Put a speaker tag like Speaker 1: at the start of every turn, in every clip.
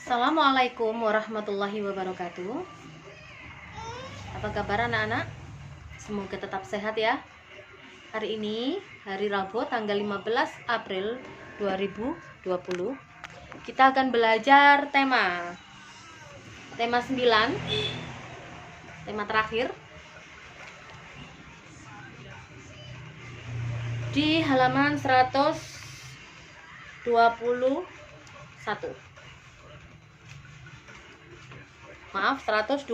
Speaker 1: Assalamualaikum warahmatullahi wabarakatuh. Apa kabar anak-anak? Semoga tetap sehat ya. Hari ini hari Rabu tanggal 15 April 2020. Kita akan belajar tema 9, tema terakhir, di halaman 121. Maaf, 119.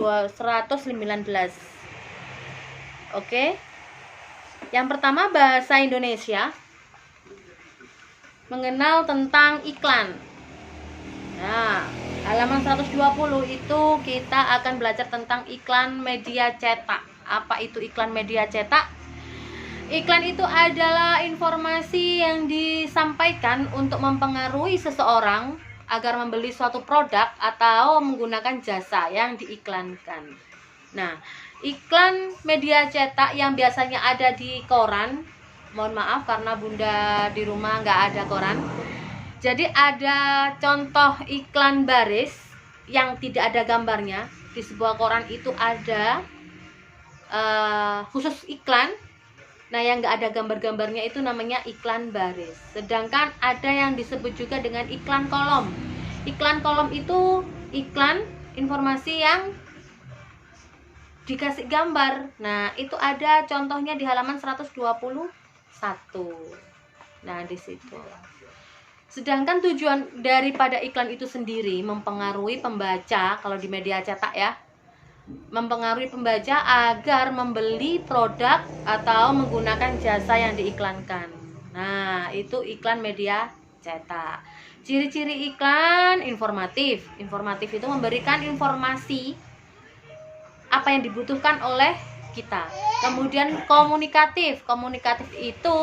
Speaker 1: Oke. Yang pertama, bahasa Indonesia. Mengenal tentang iklan. Nah, halaman 120 itu kita akan belajar tentang iklan media cetak. Apa itu iklan media cetak? Iklan itu adalah informasi yang disampaikan untuk mempengaruhi seseorang agar membeli suatu produk atau menggunakan jasa yang diiklankan. Nah, iklan media cetak yang biasanya ada di koran, mohon maaf karena bunda di rumah nggak ada koran. Jadi ada contoh iklan baris yang tidak ada gambarnya. Di sebuah koran itu ada khusus iklan. Nah, yang nggak ada gambar-gambarnya itu namanya iklan baris. Sedangkan ada yang disebut juga dengan iklan kolom. Iklan kolom itu iklan informasi yang dikasih gambar. Nah, itu ada contohnya di halaman 121. Nah, di situ. Sedangkan tujuan daripada iklan itu sendiri mempengaruhi pembaca, kalau di media cetak ya, mempengaruhi pembaca agar membeli produk atau menggunakan jasa yang diiklankan. Nah, itu iklan media cetak. Ciri-ciri iklan informatif. Informatif itu memberikan informasi apa yang dibutuhkan oleh kita. Kemudian komunikatif. Komunikatif itu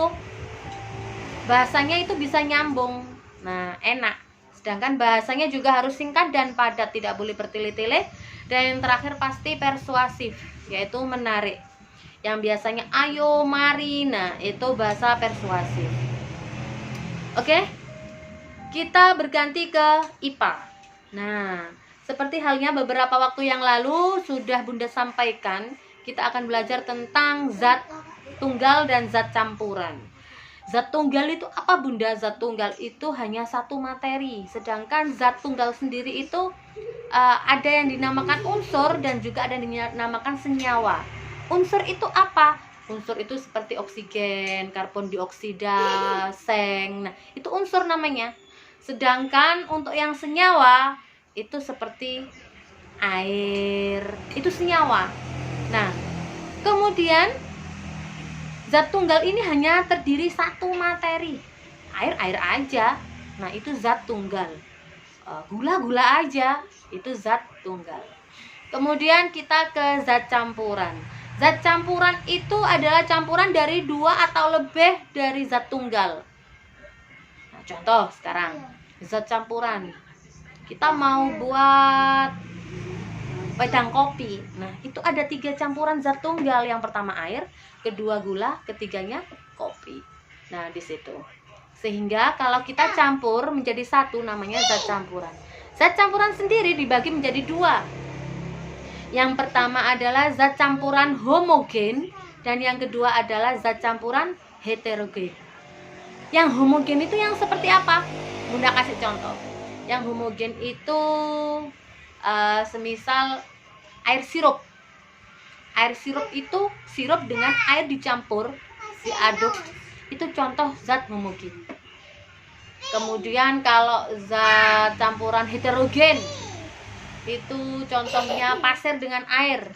Speaker 1: bahasanya itu bisa nyambung. Nah, enak. Sedangkan bahasanya juga harus singkat dan padat, tidak boleh bertele-tele. Dan yang terakhir pasti persuasif, yaitu menarik. Yang biasanya ayo, mari, nah itu bahasa persuasif. Oke, kita berganti ke IPA. Nah, seperti halnya beberapa waktu yang lalu sudah bunda sampaikan, kita akan belajar tentang zat tunggal dan zat campuran. Zat tunggal itu apa bunda? Zat tunggal itu hanya satu materi. Sedangkan zat tunggal sendiri itu ada yang dinamakan unsur dan juga ada yang dinamakan senyawa. Unsur itu apa? Unsur itu seperti oksigen, karbon dioksida, seng. Nah, itu unsur namanya. Sedangkan untuk yang senyawa itu seperti air. Itu senyawa. Nah, kemudian zat tunggal ini hanya terdiri satu materi, air aja. Nah, itu zat tunggal. Gula aja, itu zat tunggal. Kemudian kita ke zat campuran. Zat campuran itu adalah campuran dari dua atau lebih dari zat tunggal. Nah, contoh sekarang zat campuran. Kita mau buat wedang kopi. Nah, itu ada 3 campuran zat tunggal. Yang pertama air, kedua gula, ketiganya kopi. Nah, di situ. Sehingga kalau kita campur menjadi satu namanya zat campuran. Zat campuran sendiri dibagi menjadi 2. Yang pertama adalah zat campuran homogen dan yang kedua adalah zat campuran heterogen. Yang homogen itu yang seperti apa? Bunda kasih contoh. Yang homogen itu semisal air sirup. Air sirup itu sirup dengan air dicampur, diaduk. Itu contoh zat homogen. Kemudian kalau zat campuran heterogen itu contohnya pasir dengan air.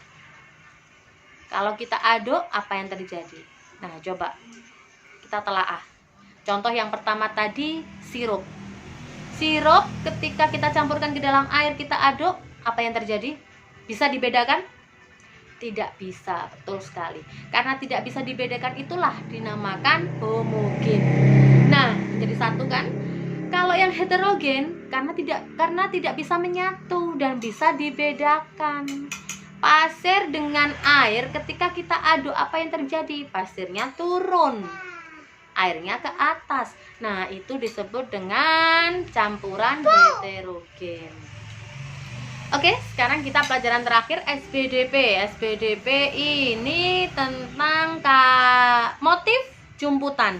Speaker 1: Kalau kita aduk, apa yang terjadi? Nah, coba kita telaah. Contoh yang pertama tadi sirup. Sirup ketika kita campurkan ke dalam air, kita aduk, apa yang terjadi? Bisa dibedakan? Tidak bisa, betul sekali. Karena tidak bisa dibedakan itulah dinamakan homogen. Nah, jadi satu kan? Kalau yang heterogen karena tidak bisa menyatu dan bisa dibedakan. Pasir dengan air ketika kita aduk, apa yang terjadi? Pasirnya turun, airnya ke atas. Nah, itu disebut dengan campuran heterogen. Oke, sekarang kita pelajaran terakhir SPDP. SPDP ini tentang motif jumputan.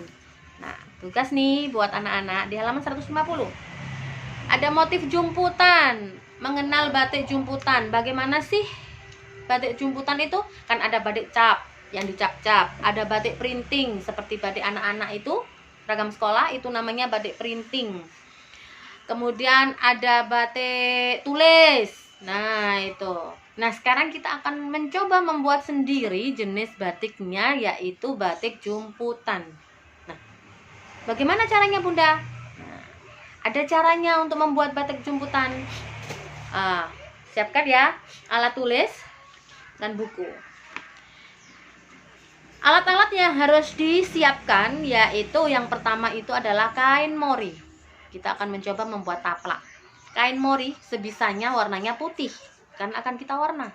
Speaker 1: Nah, tugas nih buat anak-anak di halaman 150. Ada motif jumputan, mengenal batik jumputan. Bagaimana sih batik jumputan itu? Kan ada batik cap yang dicap-cap, ada batik printing seperti batik anak-anak itu, seragam sekolah itu namanya batik printing. Kemudian ada batik tulis. Nah, itu. Nah, sekarang kita akan mencoba membuat sendiri jenis batiknya, yaitu batik jumputan. Nah, bagaimana caranya, Bunda? Nah, ada caranya untuk membuat batik jumputan. Siapkan ya alat tulis dan buku. Alat-alat yang harus disiapkan yaitu yang pertama itu adalah kain mori. Kita akan mencoba membuat taplak. Kain mori sebisanya warnanya putih, kan akan kita warna.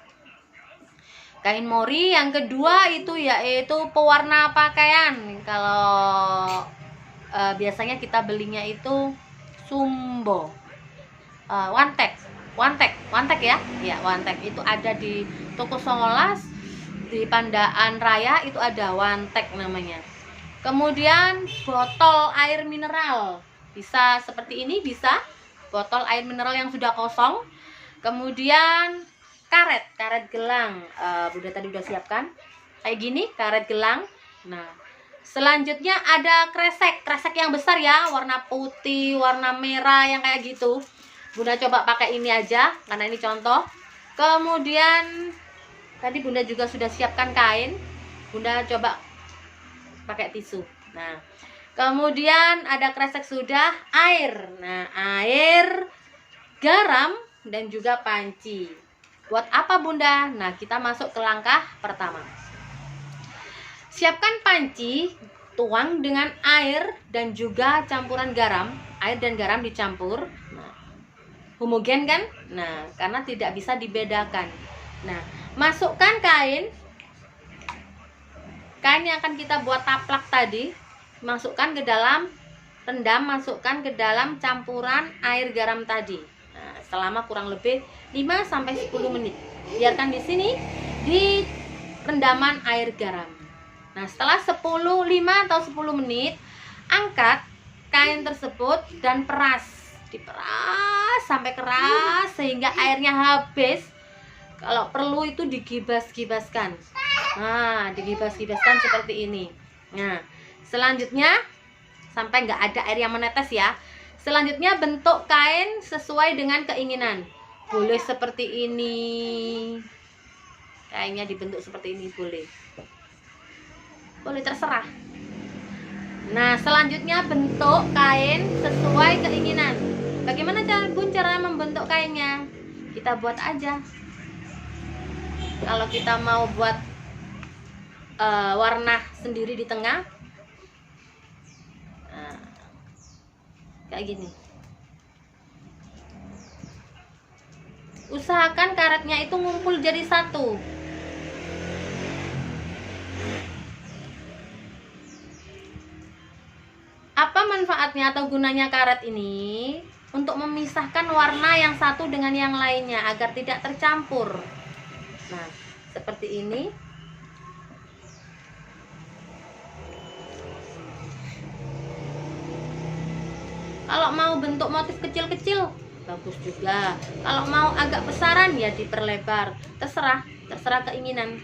Speaker 1: Kain mori yang kedua itu yaitu pewarna pakaian. Kalau biasanya kita belinya itu Sumbo, Wantek ya. Ya, Wantek itu ada di toko Songolas, di Pandaan Raya itu ada Wantek namanya. Kemudian botol air mineral. Bisa seperti ini, bisa botol air mineral yang sudah kosong. Kemudian karet gelang. Bunda tadi udah siapkan kayak gini, karet gelang. Nah, selanjutnya ada kresek yang besar ya, warna putih, warna merah yang kayak gitu. Bunda coba pakai ini aja karena ini contoh. Kemudian tadi Bunda juga sudah siapkan kain. Bunda coba pakai tisu. Nah, kemudian ada kresek sudah, air. Nah, air, garam, dan juga panci. Buat apa, Bunda? Nah, kita masuk ke langkah pertama. Siapkan panci, tuang dengan air dan juga campuran garam. Air dan garam dicampur. Nah, homogen kan? Nah, karena tidak bisa dibedakan. Nah, masukkan kain yang akan kita buat taplak tadi. Masukkan ke dalam, rendam, masukkan ke dalam campuran air garam tadi. Nah, selama kurang lebih 5-10 menit. Biarkan di sini di rendaman air garam. Nah, setelah 5 atau 10 menit, angkat kain tersebut dan peras. Diperas sampai keras sehingga airnya habis. Kalau perlu itu digibas-gibaskan. Nah, digibas-gibaskan seperti ini. Nah, selanjutnya sampai nggak ada air yang menetes ya. Selanjutnya bentuk kain sesuai dengan keinginan. Boleh seperti ini. Kainnya dibentuk seperti ini boleh. Boleh terserah. Nah, selanjutnya bentuk kain sesuai keinginan. Bagaimana cara membentuk kainnya? Kita buat aja. Kalau kita mau buat warna sendiri di tengah, kayak gini. Usahakan karetnya itu ngumpul jadi satu. Apa manfaatnya atau gunanya karet ini? Untuk memisahkan warna yang satu dengan yang lainnya agar tidak tercampur. Nah, seperti ini. Kalau mau bentuk motif kecil-kecil, bagus juga. Kalau mau agak besaran ya diperlebar. Terserah keinginan.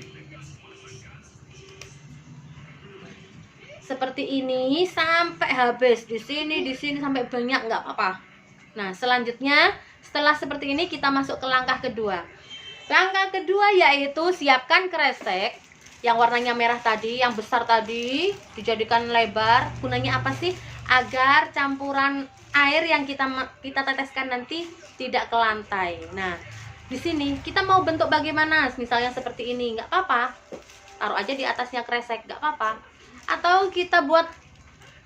Speaker 1: Seperti ini sampai habis, di sini sampai banyak, nggak apa-apa. Nah, selanjutnya setelah seperti ini kita masuk ke langkah kedua. Langkah kedua yaitu siapkan kresek yang warnanya merah tadi, yang besar tadi, dijadikan lebar. Gunanya apa sih? Agar campuran air yang kita teteskan nanti tidak ke lantai. Nah, di sini kita mau bentuk bagaimana? Misalnya seperti ini, nggak apa-apa. Taruh aja di atasnya kresek, nggak apa-apa. Atau kita buat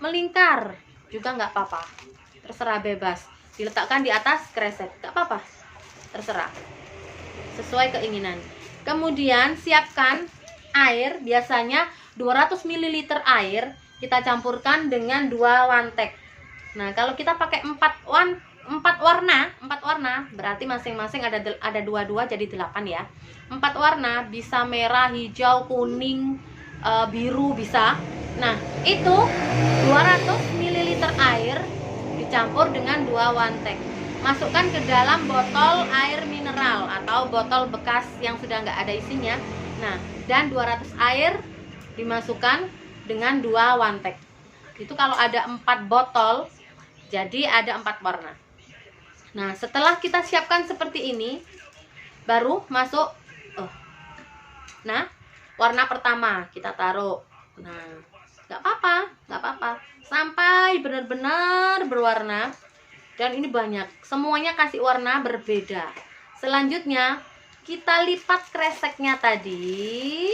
Speaker 1: melingkar juga nggak apa-apa. Terserah, bebas. Diletakkan di atas kresek, nggak apa-apa. Terserah. Sesuai keinginan. Kemudian siapkan air, biasanya 200 ml air kita campurkan dengan 2 wantek. Nah, kalau kita pakai 4 4 warna berarti masing-masing ada 22 jadi 8 ya. 4 warna bisa merah, hijau, kuning, biru bisa. Nah, itu 200 ml air dicampur dengan 2 wantek. Masukkan ke dalam botol air mineral atau botol bekas yang sudah nggak ada isinya. Nah, dan 200 air dimasukkan dengan 2 wantek. Itu kalau ada 4 botol, jadi ada 4 warna. Nah, setelah kita siapkan seperti ini, baru masuk. Nah, warna pertama kita taruh. Nah, nggak apa-apa, sampai benar-benar berwarna. Dan ini banyak, semuanya kasih warna berbeda. Selanjutnya kita lipat kreseknya tadi.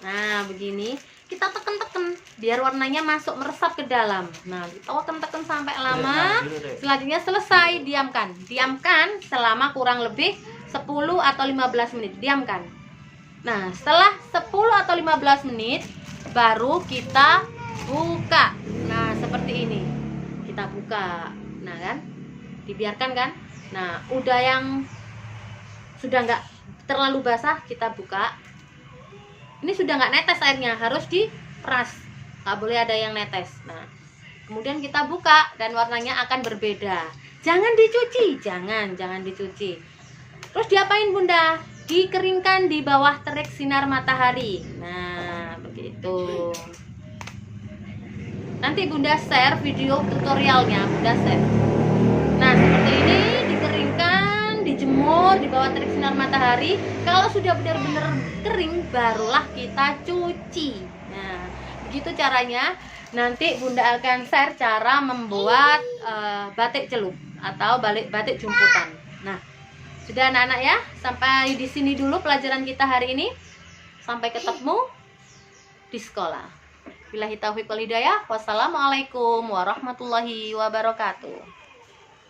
Speaker 1: Nah, begini kita tekan-tekan biar warnanya masuk meresap ke dalam. Nah, kita tekan-tekan sampai lama. Selanjutnya selesai, diamkan selama kurang lebih 10 atau 15 menit. Diamkan. Nah, setelah 10 atau 15 menit baru kita buka. Nah, seperti ini. Kita buka. Nah, kan? Dibiarkan kan? Nah, udah yang sudah nggak terlalu basah, kita buka. Ini sudah nggak netes airnya, harus diperas. Nggak boleh ada yang netes. Nah, kemudian kita buka dan warnanya akan berbeda. Jangan dicuci, jangan dicuci. Terus diapain Bunda? Dikeringkan di bawah terik sinar matahari. Nah, begitu. Nanti Bunda share video tutorialnya, Bunda share. Nah, seperti ini dikeringkan, dijemur di bawah terik sinar matahari. Kalau sudah benar-benar kering, barulah kita cuci. Nah, begitu caranya. Nanti Bunda akan share cara membuat batik celup atau batik jumputan. Nah, sudah anak-anak ya, sampai di sini dulu pelajaran kita hari ini. Sampai ketemu di sekolah. Billahi taufiq wal hidayah. Wassalamualaikum warahmatullahi wabarakatuh.